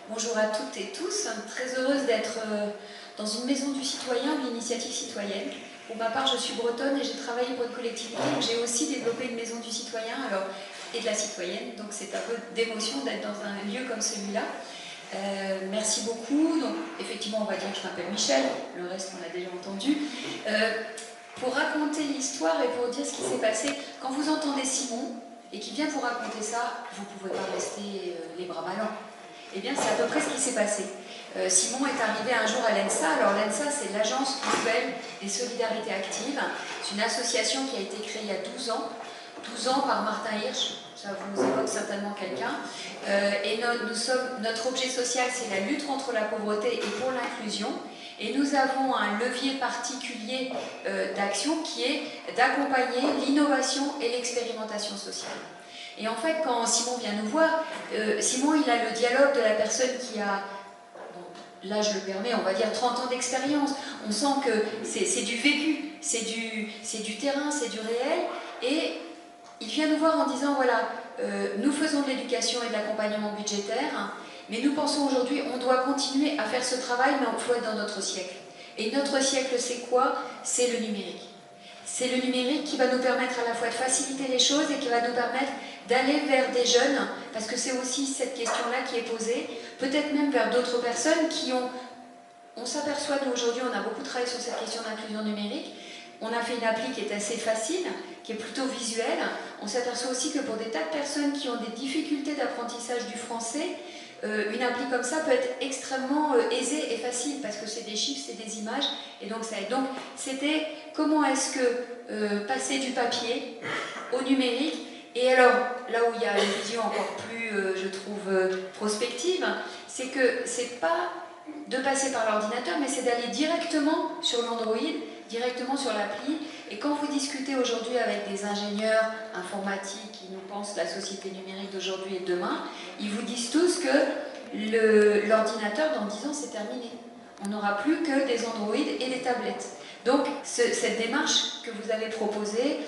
Bonjour à toutes et tous, très heureuse d'être dans une maison du citoyen, de l'initiative citoyenne. Pour ma part, je suis bretonne et j'ai travaillé pour une collectivité, donc j'ai aussi développé une maison du citoyen et de la citoyenne, donc c'est un peu d'émotion d'être dans un lieu comme celui-là. Merci beaucoup. Donc, effectivement, on va dire que je m'appelle Michel, le reste on l'a déjà entendu. Pour raconter l'histoire et pour dire ce qui s'est passé, quand vous entendez Simon et qu'il vient vous raconter ça, vous ne pouvez pas rester les bras ballants. Eh bien, c'est à peu près ce qui s'est passé. Simon est arrivé un jour à l'ENSA. Alors, l'ENSA, c'est l'Agence nouvelle des solidarités actives. C'est une association qui a été créée il y a 12 ans. 12 ans par Martin Hirsch, ça vous évoque certainement quelqu'un. Et notre objet social, c'est la lutte contre la pauvreté et pour l'inclusion. Et nous avons un levier particulier d'action qui est d'accompagner l'innovation et l'expérimentation sociale. Et en fait, quand Simon vient nous voir, Simon, il a le dialogue de la personne qui a, bon, là je le permets, on va dire 30 ans d'expérience. On sent que c'est du vécu, c'est du terrain, c'est du réel. Et il vient nous voir en disant, voilà, nous faisons de l'éducation et de l'accompagnement budgétaire, mais nous pensons aujourd'hui, on doit continuer à faire ce travail, mais il faut être dans notre siècle. Et notre siècle, c'est quoi? C'est le numérique. C'est le numérique qui va nous permettre à la fois de faciliter les choses et qui va nous permettre d'aller vers des jeunes, parce que c'est aussi cette question-là qui est posée, peut-être même vers d'autres personnes qui ont... On s'aperçoit, nous aujourd'hui, on a beaucoup travaillé sur cette question d'inclusion numérique. On a fait une appli qui est assez facile, qui est plutôt visuelle. On s'aperçoit aussi que pour des tas de personnes qui ont des difficultés d'apprentissage du français, une appli comme ça peut être extrêmement aisée et facile parce que c'est des chiffres, c'est des images et donc ça aide. Donc c'était comment est-ce que passer du papier au numérique. Et alors là où il y a une vision encore plus, je trouve, prospective, c'est que c'est pas de passer par l'ordinateur, mais c'est d'aller directement sur l'Android, directement sur l'appli. Et quand vous discutez aujourd'hui avec des ingénieurs informatiques qui nous pensent la société numérique d'aujourd'hui et de demain, ils vous disent tous que l'ordinateur, dans 10 ans, c'est terminé. On n'aura plus que des Android et des tablettes. Donc, cette démarche que vous avez proposée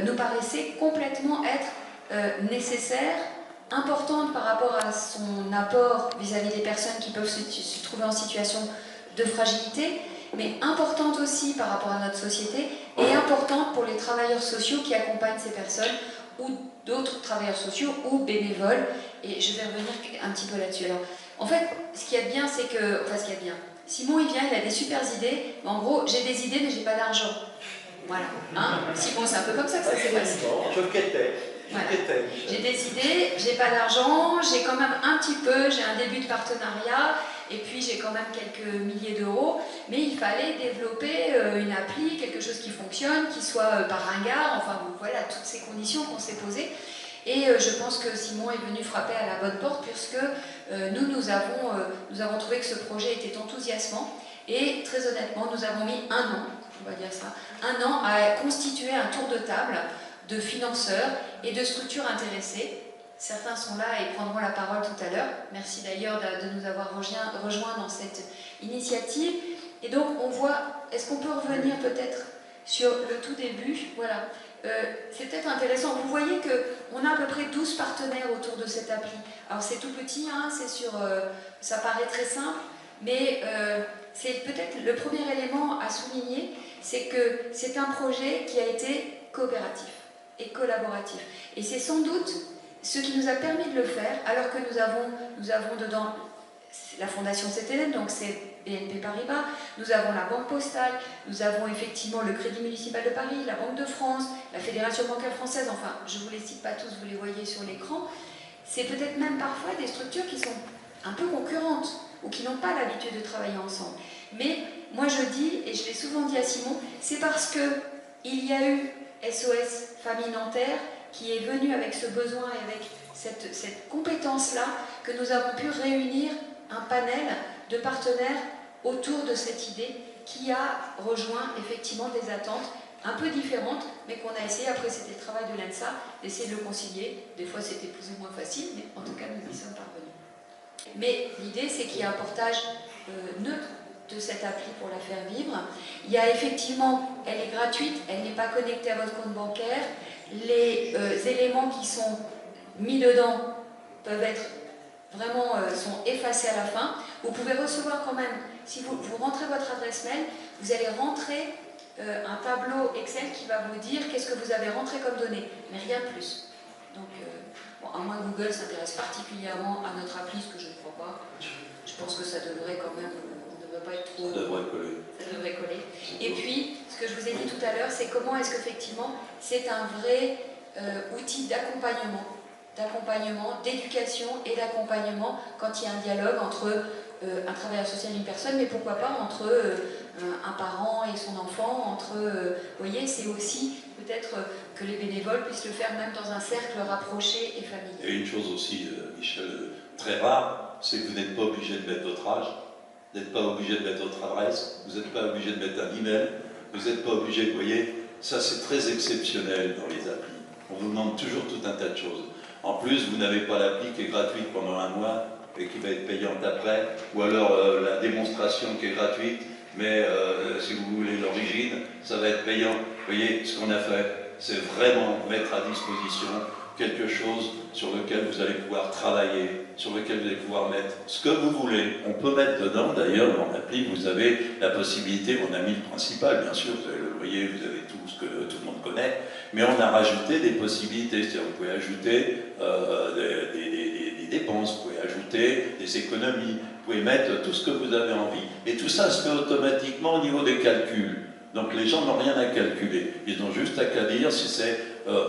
nous paraissait complètement être nécessaire, importante par rapport à son apport vis-à-vis des personnes qui peuvent se trouver en situation de fragilité, mais importante aussi par rapport à notre société et importante pour les travailleurs sociaux qui accompagnent ces personnes ou d'autres travailleurs sociaux ou bénévoles. Et je vais revenir un petit peu là-dessus. Alors, en fait, ce qu'il y a de bien, c'est que... Enfin, ce qu'il y a de bien. Simon, il vient, il a des super idées. Mais en gros, j'ai des idées, mais j'ai pas d'argent. Voilà. Hein? Simon, c'est un peu comme ça que ça s'est passé. Je quêtais. Voilà. J'ai des idées, j'ai pas d'argent, j'ai quand même un petit peu, j'ai un début de partenariat, et puis j'ai quand même quelques milliers d'euros, mais il fallait développer une appli, quelque chose qui fonctionne, qui soit pas ringard, enfin voilà, toutes ces conditions qu'on s'est posées. Et je pense que Simon est venu frapper à la bonne porte, puisque nous avons trouvé que ce projet était enthousiasmant, et très honnêtement, nous avons mis 1 an, on va dire ça, 1 an à constituer un tour de table de financeurs et de structures intéressées. Certains sont là et prendront la parole tout à l'heure. Merci d'ailleurs de nous avoir rejoints dans cette initiative. Et donc on voit, est-ce qu'on peut revenir peut-être sur le tout début? Voilà. C'est peut-être intéressant. Vous voyez qu'on a à peu près 12 partenaires autour de cette appli. Alors c'est tout petit, hein, ça paraît très simple, mais c'est peut-être le premier élément à souligner, c'est que c'est un projet qui a été coopératif et collaboratif. Et c'est sans doute ce qui nous a permis de le faire, alors que nous avons dedans la Fondation Sainte-Hélène, donc c'est BNP Paribas, nous avons la Banque Postale, nous avons effectivement le Crédit Municipal de Paris, la Banque de France, la Fédération bancaire française, enfin, je ne vous les cite pas tous, vous les voyez sur l'écran. C'est peut-être même parfois des structures qui sont un peu concurrentes, ou qui n'ont pas l'habitude de travailler ensemble. Mais moi je dis, et je l'ai souvent dit à Simon, c'est parce qu'il y a eu SOS Famille Nanterre qui est venu avec ce besoin et avec cette compétence-là que nous avons pu réunir un panel de partenaires autour de cette idée qui a rejoint effectivement des attentes un peu différentes, mais qu'on a essayé, après c'était le travail de l'ENSA, d'essayer de le concilier. Des fois c'était plus ou moins facile, mais en tout cas nous y sommes parvenus. Mais l'idée c'est qu'il y a un portage neutre de cette appli pour la faire vivre. Il y a effectivement, elle est gratuite, elle n'est pas connectée à votre compte bancaire. Les éléments qui sont mis dedans peuvent être vraiment sont effacés à la fin. Vous pouvez recevoir quand même, si vous rentrez votre adresse mail, vous allez rentrer un tableau Excel qui va vous dire qu'est-ce que vous avez rentré comme données, mais rien de plus. Donc, bon, à moins que Google s'intéresse particulièrement à notre appli, ce que je ne crois pas, je pense que ça devrait quand même, on ne devrait pas être trop... Ça devrait coller. Ça devrait coller. Et puis, ce que je vous ai dit tout à l'heure, c'est comment est-ce qu'effectivement, c'est un vrai outil d'accompagnement, d'éducation et d'accompagnement quand il y a un dialogue entre un travailleur social et une personne, mais pourquoi pas entre un parent et son enfant, entre, vous voyez, c'est aussi peut-être que les bénévoles puissent le faire même dans un cercle rapproché et familial. Et une chose aussi, Michel, très rare, c'est que vous n'êtes pas obligé de mettre votre âge, vous n'êtes pas obligé de mettre votre adresse, vous n'êtes pas obligé de mettre un email, vous n'êtes pas obligé, vous voyez, ça c'est très exceptionnel dans les applis. On vous demande toujours tout un tas de choses. En plus, vous n'avez pas l'appli qui est gratuite pendant un mois et qui va être payante après, ou alors la démonstration qui est gratuite, mais si vous voulez l'origine, ça va être payant. Vous voyez, ce qu'on a fait, c'est vraiment mettre à disposition quelque chose sur lequel vous allez pouvoir travailler, sur lequel vous allez pouvoir mettre ce que vous voulez. On peut mettre dedans, d'ailleurs, dans l'appli, vous avez la possibilité, on a mis le principal, bien sûr, vous avez le loyer, vous avez tout ce que tout le monde connaît, mais on a rajouté des possibilités, c'est-à-dire vous pouvez ajouter des dépenses, vous pouvez ajouter des économies, vous pouvez mettre tout ce que vous avez envie, et tout ça se fait automatiquement au niveau des calculs. Donc les gens n'ont rien à calculer, ils ont juste à dire si c'est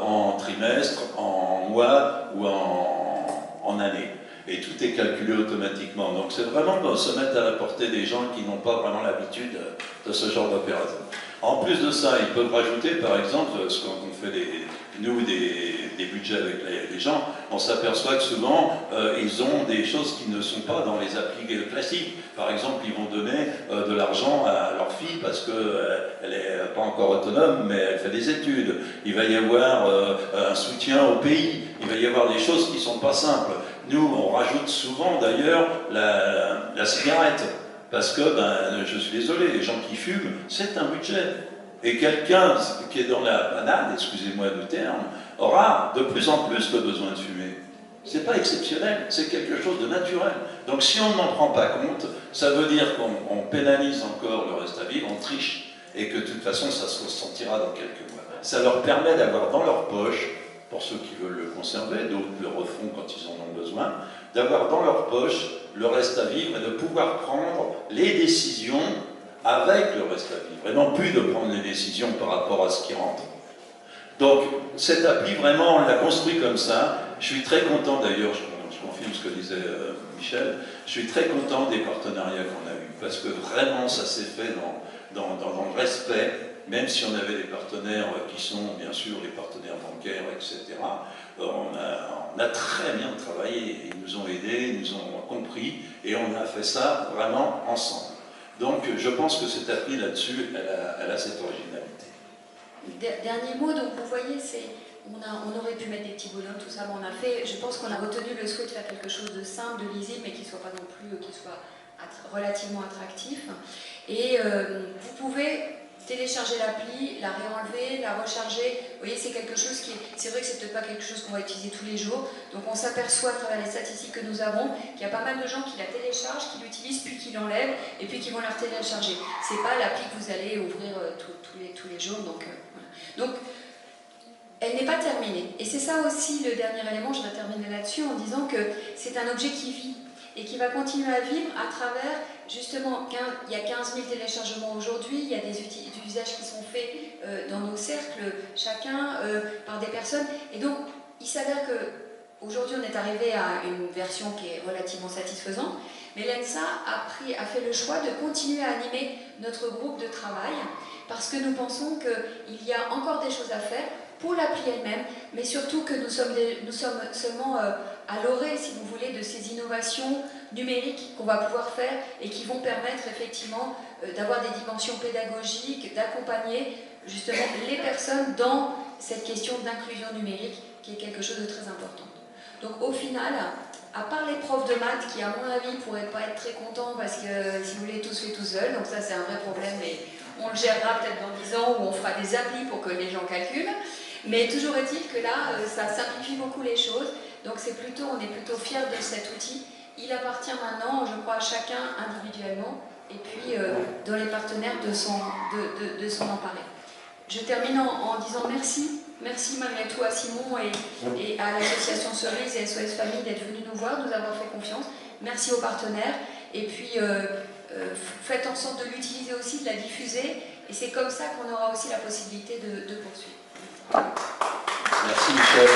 en trimestre, en mois ou en année. Et tout est calculé automatiquement. Donc c'est vraiment se mettre à la portée des gens qui n'ont pas vraiment l'habitude de ce genre d'opération. En plus de ça, ils peuvent rajouter, par exemple, quand on fait des budgets avec les gens, on s'aperçoit que souvent, ils ont des choses qui ne sont pas dans les applis classiques. Par exemple, ils vont donner de l'argent à leur fille parce qu'elle n'est pas encore autonome, mais elle fait des études. Il va y avoir un soutien au pays. Il va y avoir des choses qui ne sont pas simples. Nous, on rajoute souvent, d'ailleurs, la cigarette. Parce que, je suis désolé, les gens qui fument, c'est un budget. Et quelqu'un qui est dans la banane, excusez-moi du terme, aura de plus en plus le besoin de fumer. C'est pas exceptionnel, c'est quelque chose de naturel. Donc si on n'en prend pas compte, ça veut dire qu'on pénalise encore le reste à vivre, on triche, et que de toute façon, ça se ressentira dans quelques mois. Ça leur permet d'avoir dans leur poche, pour ceux qui veulent le conserver, d'autres le refont quand ils en ont besoin, d'avoir dans leur poche le reste à vivre et de pouvoir prendre les décisions avec le reste à vivre, et non plus de prendre les décisions par rapport à ce qui rentre. Donc, cette appli, vraiment, on l'a construit comme ça. Je suis très content, d'ailleurs, je confirme ce que disait Michel, je suis très content des partenariats qu'on a eus, parce que vraiment, ça s'est fait dans le respect, même si on avait des partenaires qui sont, bien sûr, les partenaires bancaires, etc. On a très bien travaillé, ils nous ont aidés, ils nous ont compris, et on a fait ça vraiment ensemble. Donc, je pense que cette appli là-dessus, elle a cette originalité. Dernier mot, donc vous voyez, on aurait pu mettre des petits bonhommes, tout ça, mais on a fait, je pense qu'on a retenu le souhait de faire quelque chose de simple, de lisible, mais qui ne soit pas non plus, qui soit relativement attractif. Et vous pouvez télécharger l'appli, la réenlever, la recharger. Vous voyez, c'est quelque chose qui c'est vrai que c'est peut-être pas quelque chose qu'on va utiliser tous les jours. Donc on s'aperçoit à travers les statistiques que nous avons qu'il y a pas mal de gens qui la téléchargent, qui l'utilisent, puis qui l'enlèvent, et puis qui vont la télécharger. C'est pas l'appli que vous allez ouvrir tous les jours. Donc, voilà. Donc elle n'est pas terminée. Et c'est ça aussi le dernier élément, je vais terminer là-dessus en disant que c'est un objet qui vit et qui va continuer à vivre à travers, justement, il y a 15 000 téléchargements aujourd'hui, il y a des usages qui sont faits dans nos cercles, chacun, par des personnes. Et donc, il s'avère qu'aujourd'hui, on est arrivé à une version qui est relativement satisfaisante, mais l'ENSA a fait le choix de continuer à animer notre groupe de travail, parce que nous pensons qu'il y a encore des choses à faire pour l'appli elle-même, mais surtout que nous sommes seulement à l'orée, si vous voulez, de ces innovations numériques qu'on va pouvoir faire et qui vont permettre effectivement d'avoir des dimensions pédagogiques, d'accompagner justement les personnes dans cette question d'inclusion numérique qui est quelque chose de très important. Donc au final, à part les profs de maths qui, à mon avis, ne pourraient pas être très contents parce que, si vous voulez, tout se fait tout seul, donc ça c'est un vrai problème, mais on le gérera peut-être dans 10 ans où on fera des applis pour que les gens calculent. Mais toujours est-il que là, ça simplifie beaucoup les choses. Donc on est plutôt fiers de cet outil Il appartient maintenant, je crois, à chacun individuellement, et puis dans les partenaires de s'en emparer. Je termine en disant merci. Merci malgré tout à Simon et à l'association Cerise et SOS Famille d'être venus nous voir, nous avoir fait confiance. Merci aux partenaires. Et puis, faites en sorte de l'utiliser aussi, de la diffuser. Et c'est comme ça qu'on aura aussi la possibilité de poursuivre. Merci Michel.